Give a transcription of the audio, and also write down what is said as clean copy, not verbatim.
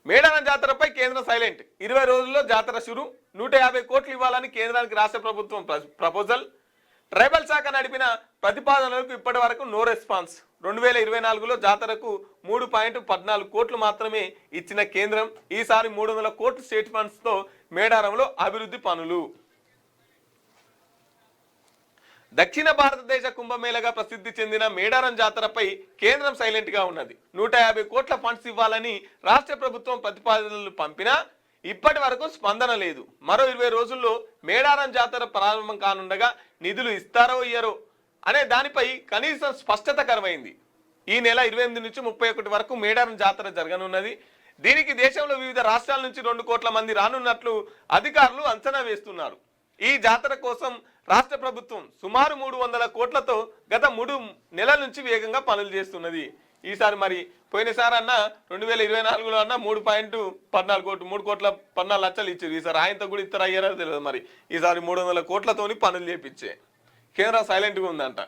మేడారం జాతరపై కేంద్రం సైలెంట్. 20 రోజుల్లో జాతర షురు. 150 కోట్లు ఇవ్వాలని కేంద్రానికి రాష్ట్ర ప్రభుత్వం ప్రపోజల్. ట్రైబల్ శాఖ నడిపిన ప్రతిపాదనలకు ఇప్పటి వరకు నో రెస్పాన్స్. 2024లో జాతరకు 3.14 కోట్లు మాత్రమే ఇచ్చిన కేంద్రం ఈసారి 300 కోట్లు స్టేట్ ఫండ్స్ తో మేడారంలో అభివృద్ధి పనులు. దక్షిణ భారతదేశ కుంభమేళగా ప్రసిద్ధి చెందిన మేడారం జాతరపై కేంద్రం సైలెంట్ గా ఉన్నది. 150 కోట్ల ఫండ్స్ ఇవ్వాలని రాష్ట్ర ప్రభుత్వం ప్రతిపాదనలు పంపినా ఇప్పటి వరకు స్పందన లేదు. మరో 20 రోజుల్లో మేడారం జాతర ప్రారంభం కానుండగా నిధులు ఇస్తారో ఇయ్యరో అనే దానిపై కనీసం స్పష్టత కరువైంది. ఈ నెల 28 నుంచి 31 వరకు మేడారం జాతర జరగనున్నది. దీనికి దేశంలో వివిధ రాష్ట్రాల నుంచి 2 కోట్ల మంది రానున్నట్లు అధికారులు అంచనా వేస్తున్నారు. ఈ జాతర కోసం రాష్ట్ర ప్రభుత్వం సుమారు 300 కోట్లతో గత 3 నెలల నుంచి వేగంగా పనులు చేస్తున్నది. ఈసారి మరి పోయినసారి అన్న 2024లో అన్న 3.14 కోట్లు 3 కోట్ల 14 లక్షలు ఇచ్చారు. ఈసారి ఆయనతో కూడా ఇద్దరు అయ్యారో తెలియదు. మరి ఈసారి 300 కోట్లతోని పనులు చేపించే కేంద్రం సైలెంట్గా ఉందంట.